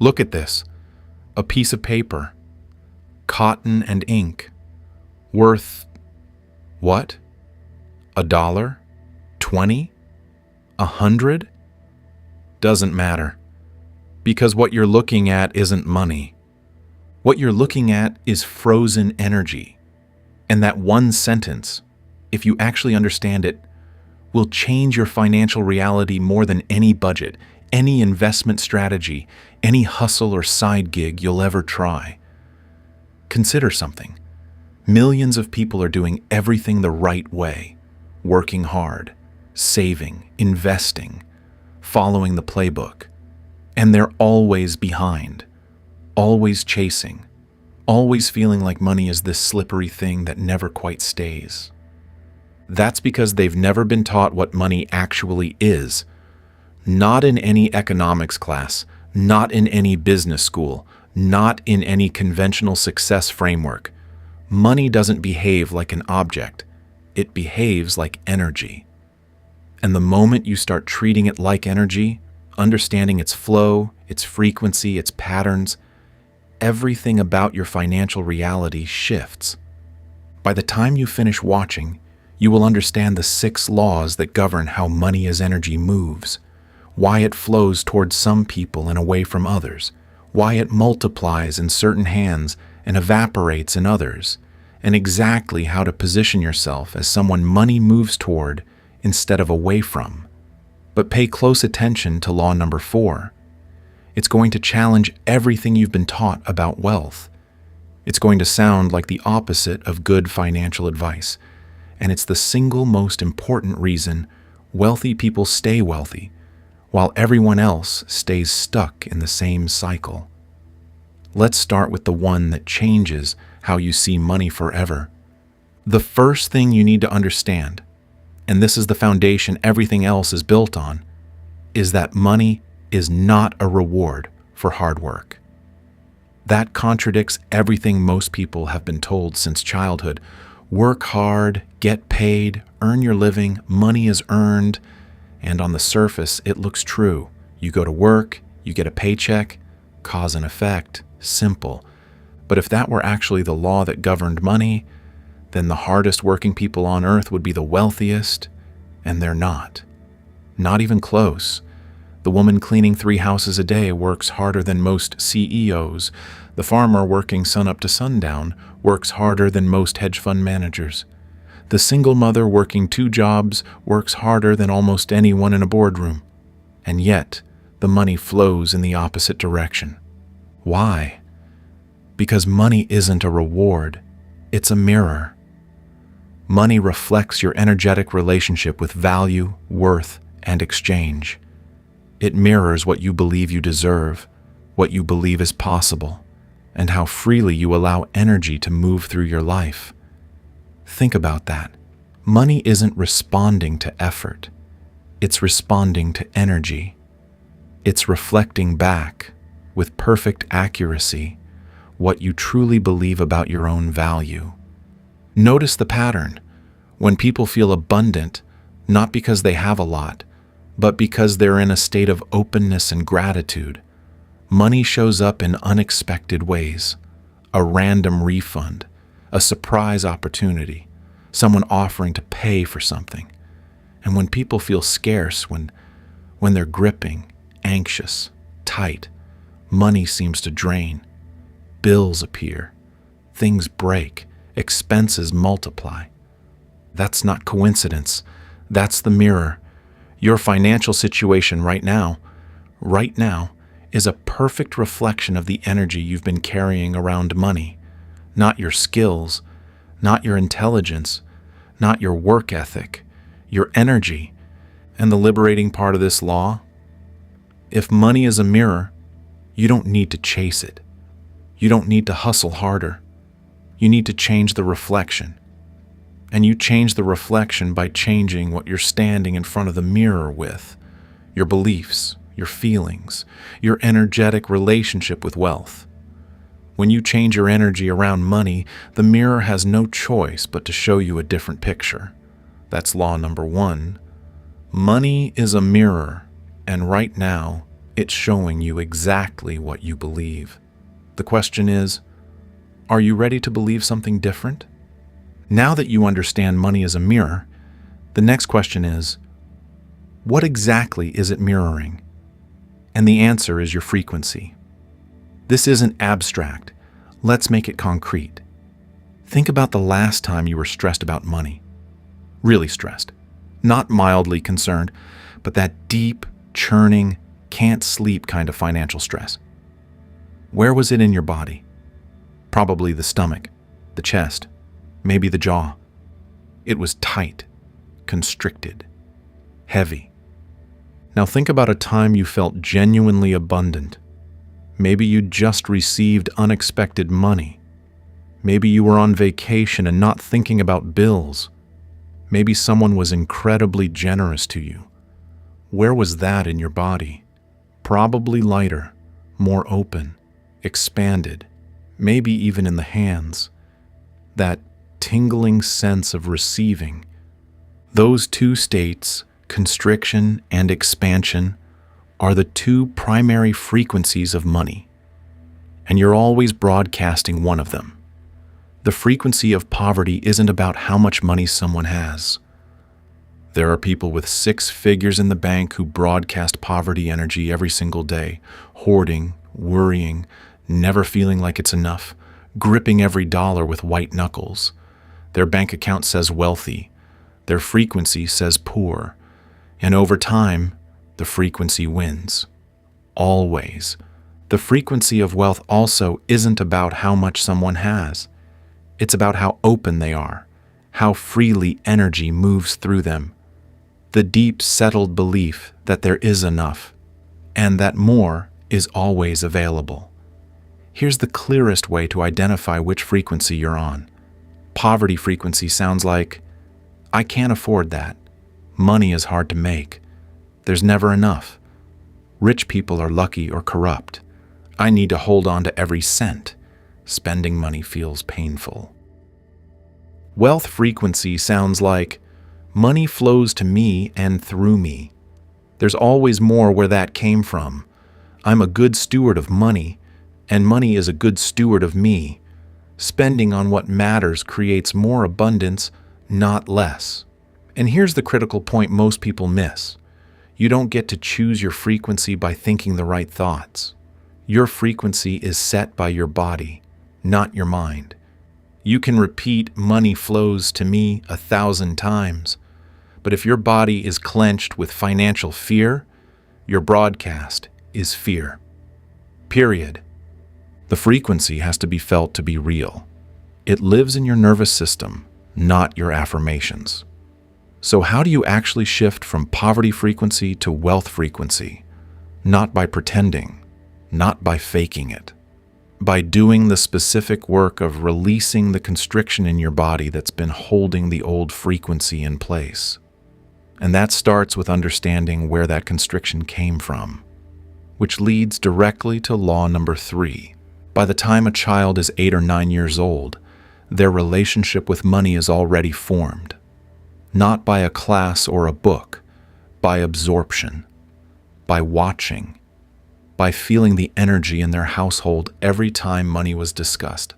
Look at this. A piece of paper. Cotton and ink. Worth what? $1? 20? 100? Doesn't matter. Because what you're looking at isn't money. What you're looking at is frozen energy. And that one sentence, if you actually understand it, will change your financial reality more than any budget, any investment strategy, any hustle or side gig you'll ever try. Consider something. Millions of people are doing everything the right way, working hard, saving, investing, following the playbook. And they're always behind, always chasing, always feeling like money is this slippery thing that never quite stays. That's because they've never been taught what money actually is. Not in any economics class, not in any business school, not in any conventional success framework. Money doesn't behave like an object. It behaves like energy. And the moment you start treating it like energy, understanding its flow, its frequency, its patterns, everything about your financial reality shifts. By the time you finish watching, you will understand the 6 laws that govern how money as energy moves, why it flows towards some people and away from others, why it multiplies in certain hands and evaporates in others, and exactly how to position yourself as someone money moves toward instead of away from. But pay close attention to law number 4. It's going to challenge everything you've been taught about wealth. It's going to sound like the opposite of good financial advice, and it's the single most important reason wealthy people stay wealthy, while everyone else stays stuck in the same cycle. Let's start with the one that changes how you see money forever. The first thing you need to understand, and this is the foundation everything else is built on, is that money is not a reward for hard work. That contradicts everything most people have been told since childhood. Work hard, get paid, earn your living, money is earned, and on the surface it looks true. You go to work, you get a paycheck, cause and effect, simple. But if that were actually the law that governed money, then the hardest working people on earth would be the wealthiest, and they're not. Not even close. The woman cleaning 3 houses a day works harder than most CEOs. The farmer working sun up to sundown works harder than most hedge fund managers. The single mother working 2 jobs works harder than almost anyone in a boardroom. And yet, the money flows in the opposite direction. Why? Because money isn't a reward, it's a mirror. Money reflects your energetic relationship with value, worth, and exchange. It mirrors what you believe you deserve, what you believe is possible, and how freely you allow energy to move through your life. Think about that. Money isn't responding to effort. It's responding to energy. It's reflecting back, with perfect accuracy, what you truly believe about your own value. Notice the pattern. When people feel abundant, not because they have a lot, but because they're in a state of openness and gratitude, money shows up in unexpected ways. A random refund, a surprise opportunity, someone offering to pay for something. And when people feel scarce, when they're gripping, anxious, tight, money seems to drain. Bills appear, things break, expenses multiply. That's not coincidence. That's the mirror. Your financial situation right now, is a perfect reflection of the energy you've been carrying around money. Not your skills, not your intelligence, not your work ethic, your energy. And the liberating part of this law? If money is a mirror, you don't need to chase it. You don't need to hustle harder. You need to change the reflection. And you change the reflection by changing what you're standing in front of the mirror with, your beliefs, your feelings, your energetic relationship with wealth. When you change your energy around money, the mirror has no choice but to show you a different picture. That's law number 1. Money is a mirror, and right now, It's showing you exactly what you believe. The question is, are you ready to believe something different? Now that you understand money as a mirror, the next question is, what exactly is it mirroring? And the answer is your frequency. This isn't abstract. Let's make it concrete. Think about the last time you were stressed about money. Really stressed. Not mildly concerned, but that deep, churning, can't sleep kind of financial stress. Where was it in your body? Probably the stomach, the chest, maybe the jaw. It was tight, constricted, heavy. Now think about a time you felt genuinely abundant. Maybe you just received unexpected money. Maybe you were on vacation and not thinking about bills. Maybe someone was incredibly generous to you. Where was that in your body? Probably lighter, more open, expanded, maybe even in the hands. That tingling sense of receiving. Those two states, constriction and expansion, are the two primary frequencies of money. And you're always broadcasting one of them. The frequency of poverty isn't about how much money someone has. There are people with 6 figures in the bank who broadcast poverty energy every single day, hoarding, worrying, never feeling like it's enough, gripping every dollar with white knuckles. Their bank account says wealthy. Their frequency says poor. And over time, the frequency wins. Always. The frequency of wealth also isn't about how much someone has. It's about how open they are, how freely energy moves through them. The deep, settled belief that there is enough, and that more is always available. Here's the clearest way to identify which frequency you're on. Poverty frequency sounds like, I can't afford that. Money is hard to make. There's never enough. Rich people are lucky or corrupt. I need to hold on to every cent. Spending money feels painful. Wealth frequency sounds like, money flows to me and through me. There's always more where that came from. I'm a good steward of money, and money is a good steward of me. Spending on what matters creates more abundance, not less. And here's the critical point most people miss. You don't get to choose your frequency by thinking the right thoughts. Your frequency is set by your body, not your mind. You can repeat money flows to me 1,000 times, but if your body is clenched with financial fear, your broadcast is fear. Period. The frequency has to be felt to be real. It lives in your nervous system, not your affirmations. So how do you actually shift from poverty frequency to wealth frequency? Not by pretending, not by faking it. By doing the specific work of releasing the constriction in your body that's been holding the old frequency in place. And that starts with understanding where that constriction came from, which leads directly to law number 3. By the time a child is 8 or 9 years old, their relationship with money is already formed. Not by a class or a book, by absorption, by watching, by feeling the energy in their household every time money was discussed.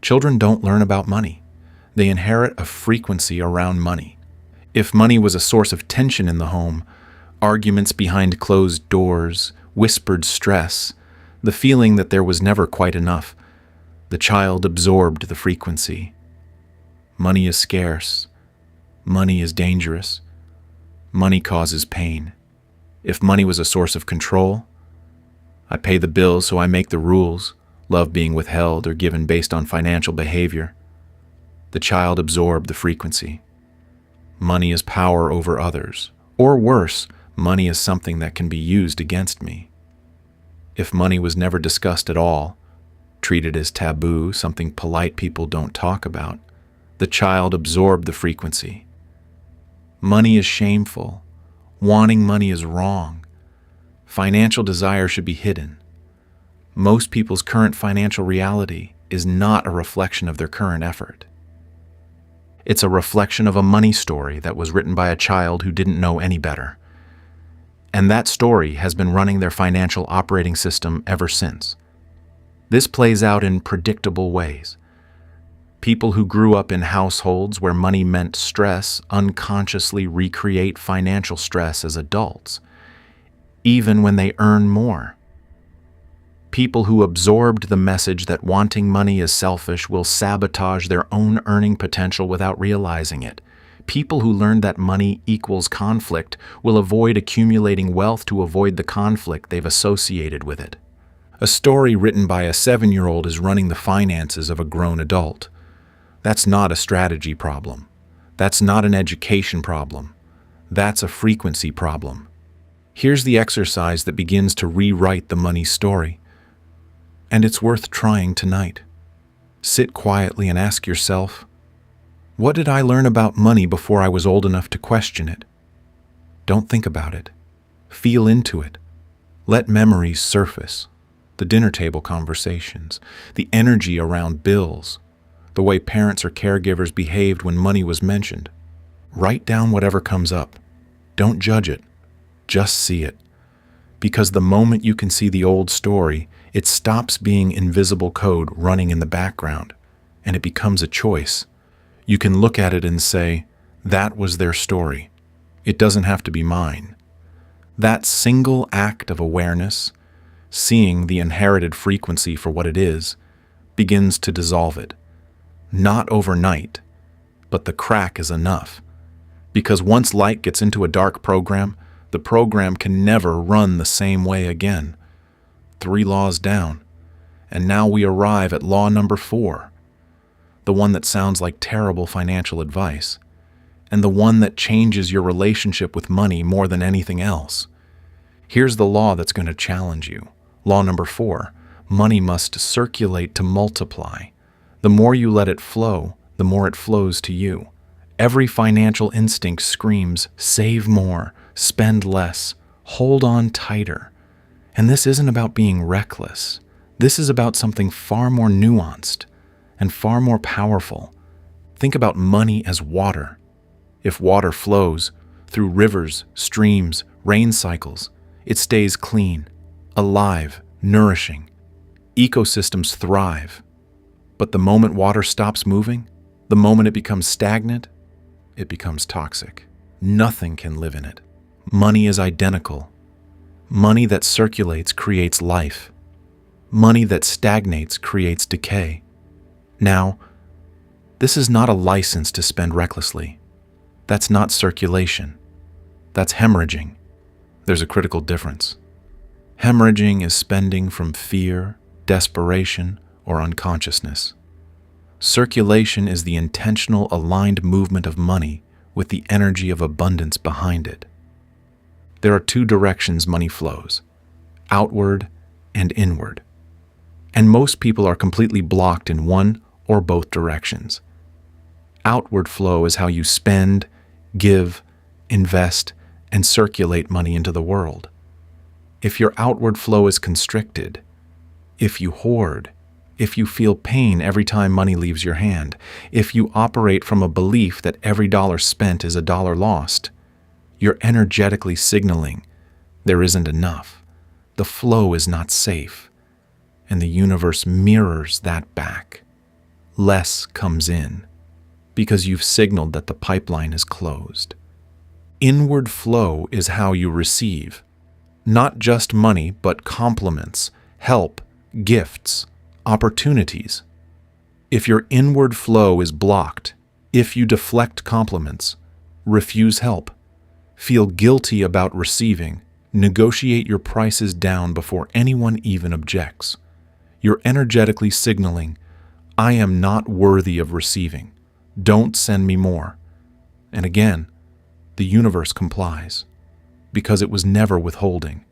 Children don't learn about money. They inherit a frequency around money. If money was a source of tension in the home, arguments behind closed doors, whispered stress, the feeling that there was never quite enough, the child absorbed the frequency. Money is scarce. Money is dangerous. Money causes pain. If money was a source of control, I pay the bills so I make the rules, love being withheld or given based on financial behavior. The child absorbed the frequency. Money is power over others. Or worse, money is something that can be used against me. If money was never discussed at all, treated as taboo, something polite people don't talk about, the child absorbed the frequency. Money is shameful. Wanting money is wrong. Financial desire should be hidden. Most people's current financial reality is not a reflection of their current effort. It's a reflection of a money story that was written by a child who didn't know any better. And that story has been running their financial operating system ever since. This plays out in predictable ways. People who grew up in households where money meant stress unconsciously recreate financial stress as adults, even when they earn more. People who absorbed the message that wanting money is selfish will sabotage their own earning potential without realizing it. People who learned that money equals conflict will avoid accumulating wealth to avoid the conflict they've associated with it. A story written by a 7-year-old is running the finances of a grown adult. That's not a strategy problem. That's not an education problem. That's a frequency problem. Here's the exercise that begins to rewrite the money story. And it's worth trying tonight. Sit quietly and ask yourself, what did I learn about money before I was old enough to question it? Don't think about it. Feel into it. Let memories surface. The dinner table conversations, the energy around bills, the way parents or caregivers behaved when money was mentioned. Write down whatever comes up. Don't judge it. Just see it. Because the moment you can see the old story, it stops being invisible code running in the background, and it becomes a choice. You can look at it and say, that was their story. It doesn't have to be mine. That single act of awareness, seeing the inherited frequency for what it is, begins to dissolve it. Not overnight, but the crack is enough. Because once light gets into a dark program, the program can never run the same way again. 3 laws down, and now we arrive at law number 4, the one that sounds like terrible financial advice, and the one that changes your relationship with money more than anything else. Here's the law that's going to challenge you. Law number 4, money must circulate to multiply. The more you let it flow, the more it flows to you. Every financial instinct screams, save more, spend less, hold on tighter. And this isn't about being reckless. This is about something far more nuanced and far more powerful. Think about money as water. If water flows through rivers, streams, rain cycles, it stays clean, alive, nourishing. Ecosystems thrive. But the moment water stops moving, the moment it becomes stagnant, it becomes toxic. Nothing can live in it. Money is identical. Money that circulates creates life. Money that stagnates creates decay. Now, this is not a license to spend recklessly. That's not circulation. That's hemorrhaging. There's a critical difference. Hemorrhaging is spending from fear, desperation, or unconsciousness. Circulation is the intentional, aligned movement of money with the energy of abundance behind it. There are 2 directions money flows, outward and inward. And most people are completely blocked in one or both directions. Outward flow is how you spend, give, invest, and circulate money into the world. If your outward flow is constricted, if you hoard, if you feel pain every time money leaves your hand, if you operate from a belief that every dollar spent is a dollar lost, you're energetically signaling there isn't enough. The flow is not safe, and the universe mirrors that back. Less comes in because you've signaled that the pipeline is closed. Inward flow is how you receive, not just money, but compliments, help, gifts, opportunities. If your inward flow is blocked, if you deflect compliments, refuse help, feel guilty about receiving, negotiate your prices down before anyone even objects, you're energetically signaling, I am not worthy of receiving. Don't send me more. And again, the universe complies, because it was never withholding.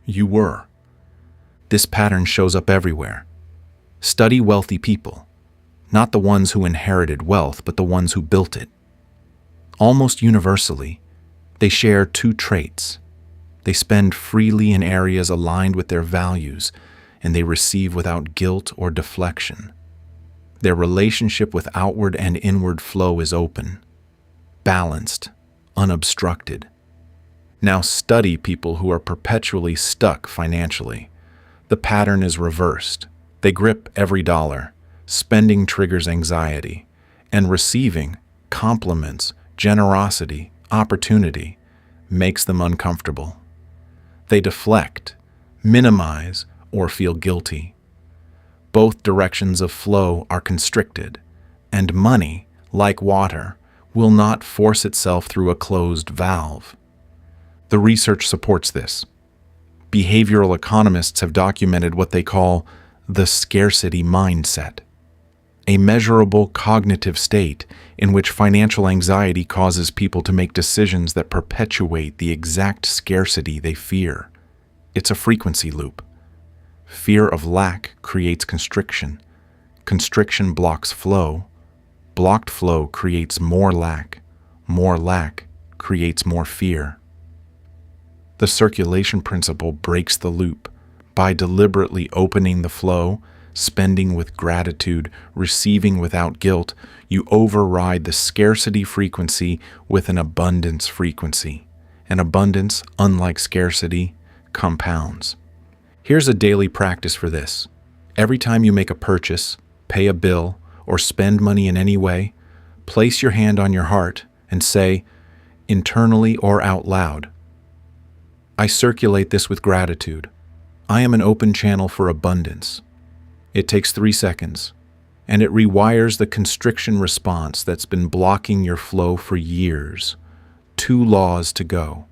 You were. This pattern shows up everywhere. Study wealthy people, not the ones who inherited wealth, but the ones who built it. Almost universally, they share 2 traits. They spend freely in areas aligned with their values, and they receive without guilt or deflection. Their relationship with outward and inward flow is open, balanced, unobstructed. Now study people who are perpetually stuck financially. The pattern is reversed. They grip every dollar. Spending triggers anxiety, and receiving compliments, generosity, opportunity makes them uncomfortable. They deflect, minimize, or feel guilty. Both directions of flow are constricted, and money, like water, will not force itself through a closed valve. The research supports this. Behavioral economists have documented what they call the scarcity mindset, a measurable cognitive state in which financial anxiety causes people to make decisions that perpetuate the exact scarcity they fear. It's a frequency loop. Fear of lack creates constriction. Constriction blocks flow. Blocked flow creates more lack. More lack creates more fear. The circulation principle breaks the loop by deliberately opening the flow, spending with gratitude, receiving without guilt. You override the scarcity frequency with an abundance frequency. And abundance, unlike scarcity, compounds. Here's a daily practice for this. Every time you make a purchase, pay a bill, or spend money in any way, place your hand on your heart and say, internally or out loud, I circulate this with gratitude. I am an open channel for abundance. It takes 3 seconds, and it rewires the constriction response that's been blocking your flow for years. 2 laws to go.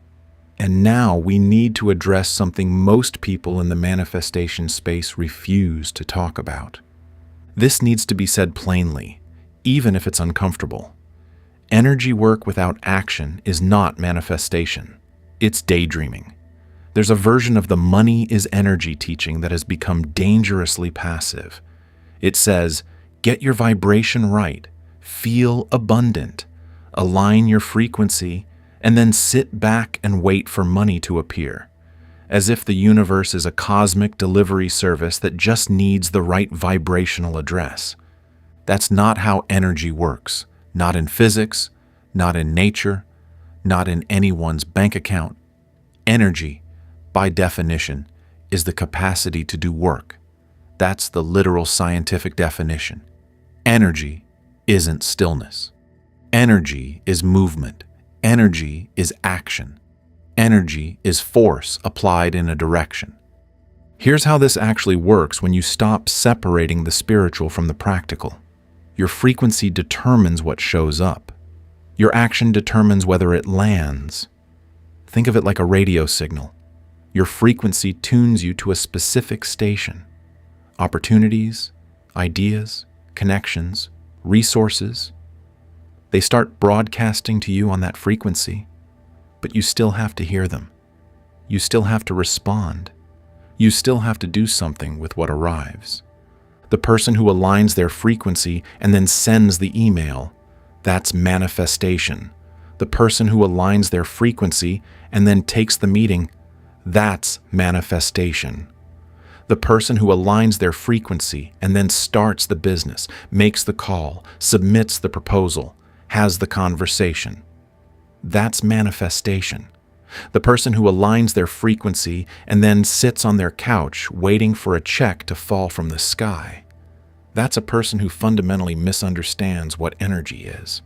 And now we need to address something most people in the manifestation space refuse to talk about. This needs to be said plainly, even if it's uncomfortable. Energy work without action is not manifestation. It's daydreaming. There's a version of the money is energy teaching that has become dangerously passive. It says, get your vibration right, feel abundant, align your frequency, and then sit back and wait for money to appear, as if the universe is a cosmic delivery service that just needs the right vibrational address. That's not how energy works, not in physics, not in nature, not in anyone's bank account. Energy, by definition, is the capacity to do work. That's the literal scientific definition. Energy isn't stillness. Energy is movement. Energy is action. Energy is force applied in a direction. Here's how this actually works when you stop separating the spiritual from the practical. Your frequency determines what shows up. Your action determines whether it lands. Think of it like a radio signal. Your frequency tunes you to a specific station. Opportunities, ideas, connections, resources. They start broadcasting to you on that frequency, but you still have to hear them. You still have to respond. You still have to do something with what arrives. The person who aligns their frequency and then sends the email, that's manifestation. The person who aligns their frequency and then takes the meeting, that's manifestation. The person who aligns their frequency and then starts the business, makes the call, submits the proposal, has the conversation, that's manifestation. The person who aligns their frequency and then sits on their couch waiting for a check to fall from the sky, that's a person who fundamentally misunderstands what energy is.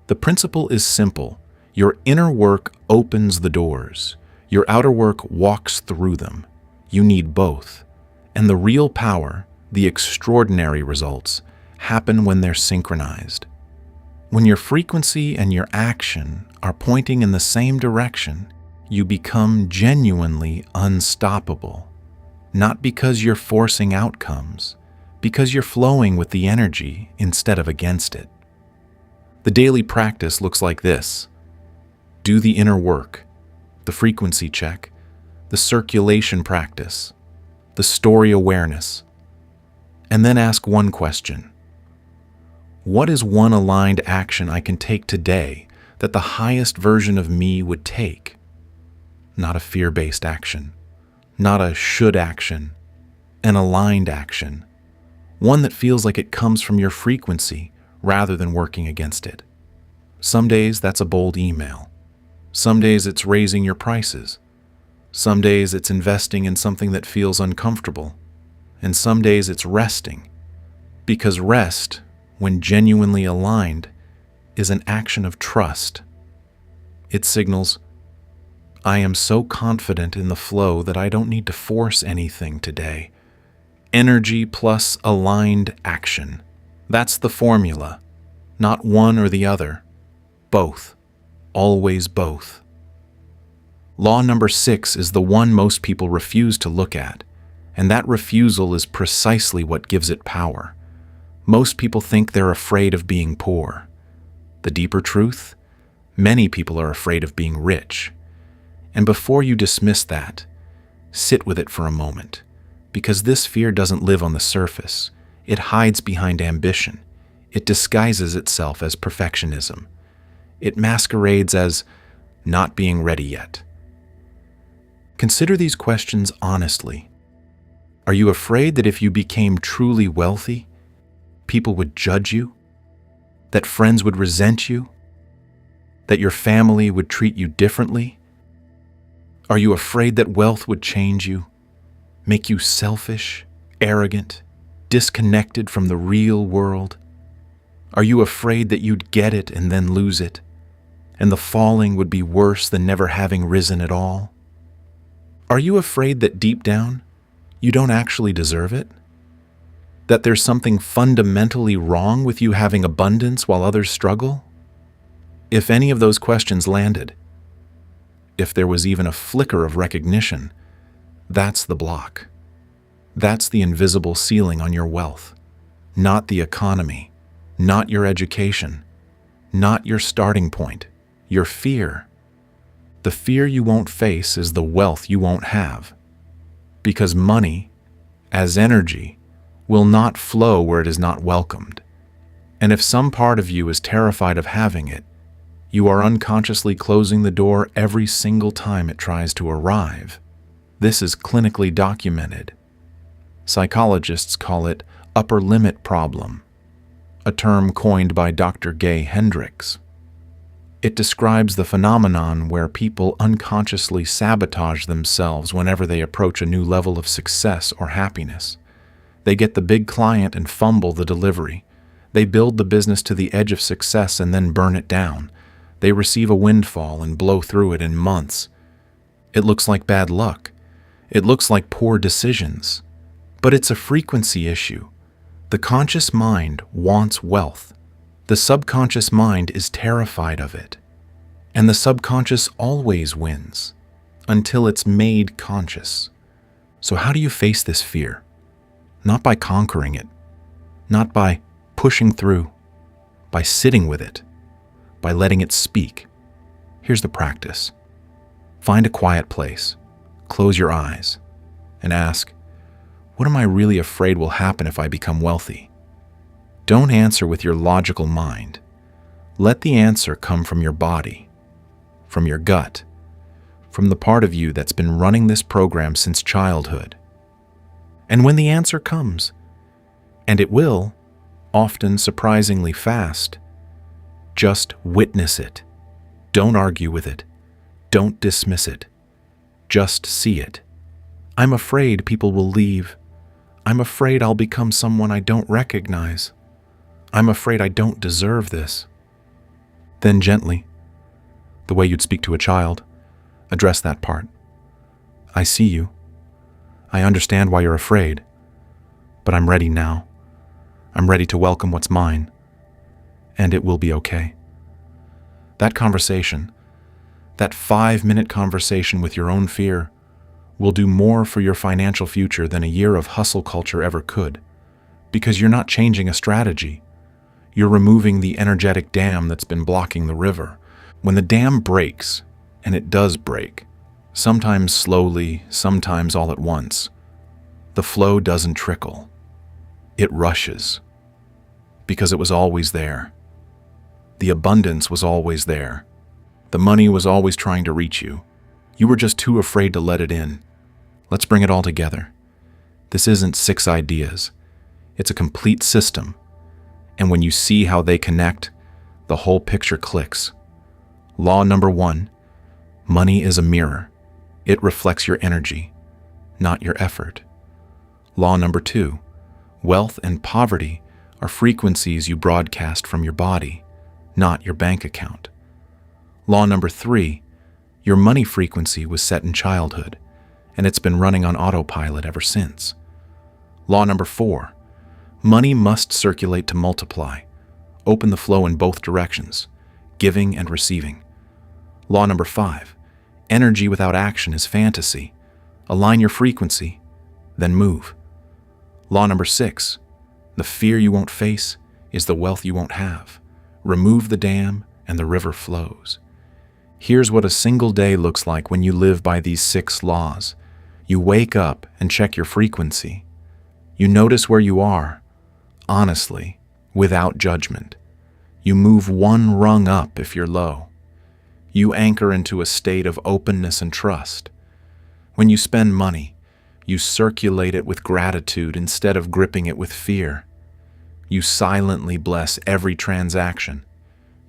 The principle is simple. Your inner work opens the doors. Your outer work walks through them. You need both. And the real power, the extraordinary results, happen when they're synchronized. When your frequency and your action are pointing in the same direction, you become genuinely unstoppable. Not because you're forcing outcomes, because you're flowing with the energy instead of against it. The daily practice looks like this. Do the inner work, the frequency check, the circulation practice, the story awareness, and then ask one question. What is one aligned action I can take today that the highest version of me would take? Not a fear-based action, not a should action, an aligned action, one that feels like it comes from your frequency rather than working against it. Some days that's a bold email. Some days it's raising your prices. Some days it's investing in something that feels uncomfortable. And some days it's resting. Because rest, when genuinely aligned, is an action of trust. It signals, I am so confident in the flow that I don't need to force anything today. Energy plus aligned action. That's the formula. Not one or the other. Both. Always both. Law number 6 is the one most people refuse to look at, and that refusal is precisely what gives it power. Most people think they're afraid of being poor. The deeper truth? Many people are afraid of being rich. And before you dismiss that, sit with it for a moment, because this fear doesn't live on the surface. It hides behind ambition. It disguises itself as perfectionism. It masquerades as not being ready yet. Consider these questions honestly. Are you afraid that if you became truly wealthy, people would judge you? That friends would resent you? That your family would treat you differently? Are you afraid that wealth would change you, make you selfish, arrogant, disconnected from the real world? Are you afraid that you'd get it and then lose it, and the falling would be worse than never having risen at all? Are you afraid that deep down, you don't actually deserve it? That there's something fundamentally wrong with you having abundance while others struggle? If any of those questions landed, if there was even a flicker of recognition, that's the block. That's the invisible ceiling on your wealth. Not the economy, not your education, not your starting point, your fear. The fear you won't face is the wealth you won't have. Because money, as energy, will not flow where it is not welcomed. And if some part of you is terrified of having it, you are unconsciously closing the door every single time it tries to arrive. This is clinically documented. Psychologists call it upper limit problem, a term coined by Dr. Gay Hendricks. It describes the phenomenon where people unconsciously sabotage themselves whenever they approach a new level of success or happiness. They get the big client and fumble the delivery. They build the business to the edge of success and then burn it down. They receive a windfall and blow through it in months. It looks like bad luck. It looks like poor decisions. But it's a frequency issue. The conscious mind wants wealth. The subconscious mind is terrified of it. And the subconscious always wins until it's made conscious. So how do you face this fear? Not by conquering it, not by pushing through, by sitting with it, by letting it speak. Here's the practice. Find a quiet place, close your eyes, and ask, what am I really afraid will happen if I become wealthy? Don't answer with your logical mind. Let the answer come from your body, from your gut, from the part of you that's been running this program since childhood. And when the answer comes, and it will, often surprisingly fast, just witness it. Don't argue with it. Don't dismiss it. Just see it. I'm afraid people will leave. I'm afraid I'll become someone I don't recognize. I'm afraid I don't deserve this. Then gently, the way you'd speak to a child, address that part. I see you. I understand why you're afraid, but I'm ready now. I'm ready to welcome what's mine, and it will be okay. That conversation, that 5-minute conversation with your own fear, will do more for your financial future than a year of hustle culture ever could, because you're not changing a strategy. You're removing the energetic dam that's been blocking the river. When the dam breaks, and it does break, sometimes slowly, sometimes all at once, the flow doesn't trickle. It rushes, because it was always there. The abundance was always there. The money was always trying to reach you. You were just too afraid to let it in. Let's bring it all together. This isn't 6 ideas. It's a complete system. And when you see how they connect, the whole picture clicks. Law number 1, Money is a mirror. It reflects your energy, not your effort. Law number 2. Wealth and poverty are frequencies you broadcast from your body, not your bank account. Law number 3. Your money frequency was set in childhood, and it's been running on autopilot ever since. Law number 4. Money must circulate to multiply. Open the flow in both directions, giving and receiving. Law number 5. Energy without action is fantasy. Align your frequency, then move. Law number 6. The fear you won't face is the wealth you won't have. Remove the dam and the river flows. Here's what a single day looks like when you live by these 6 laws. You wake up and check your frequency. You notice where you are, honestly, without judgment. You move one rung up if you're low. You anchor into a state of openness and trust. When you spend money, you circulate it with gratitude instead of gripping it with fear. You silently bless every transaction.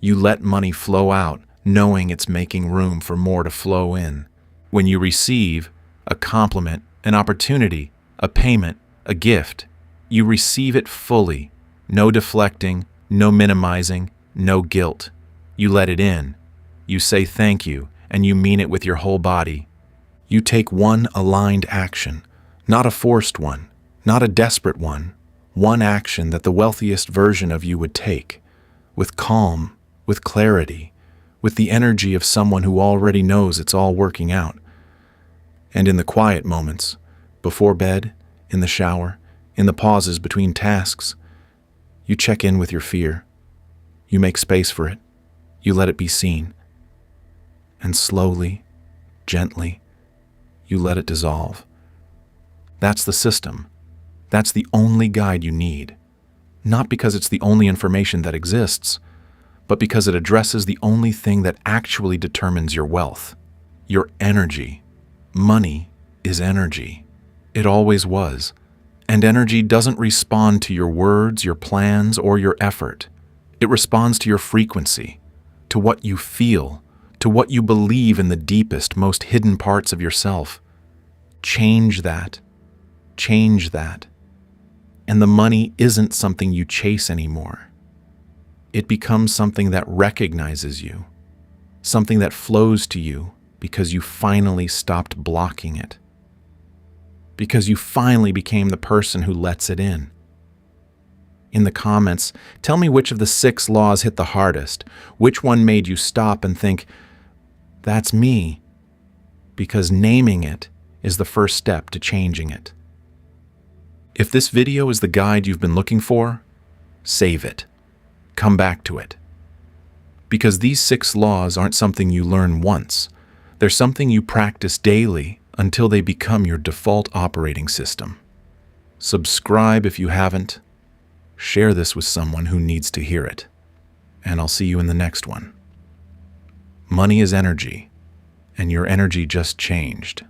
You let money flow out, knowing it's making room for more to flow in. When you receive a compliment, an opportunity, a payment, a gift, you receive it fully. No deflecting, no minimizing, no guilt. You let it in. You say thank you, and you mean it with your whole body. You take one aligned action, not a forced one, not a desperate one action that the wealthiest version of you would take, with calm, with clarity, with the energy of someone who already knows it's all working out. And in the quiet moments, before bed, in the shower, in the pauses between tasks, you check in with your fear. You make space for it. You let it be seen. And slowly, gently, you let it dissolve. That's the system. That's the only guide you need. Not because it's the only information that exists, but because it addresses the only thing that actually determines your wealth. Your energy. Money is energy. It always was. And energy doesn't respond to your words, your plans, or your effort. It responds to your frequency, to what you feel, to what you believe in the deepest, most hidden parts of yourself. Change that. Change that. And the money isn't something you chase anymore. It becomes something that recognizes you, something that flows to you because you finally stopped blocking it. Because you finally became the person who lets it in. In the comments, tell me which of the 6 laws hit the hardest, which one made you stop and think, that's me, because naming it is the first step to changing it. If this video is the guide you've been looking for, save it. Come back to it. Because these 6 laws aren't something you learn once. They're something you practice daily until they become your default operating system. Subscribe if you haven't. Share this with someone who needs to hear it. And I'll see you in the next one. Money is energy, and your energy just changed.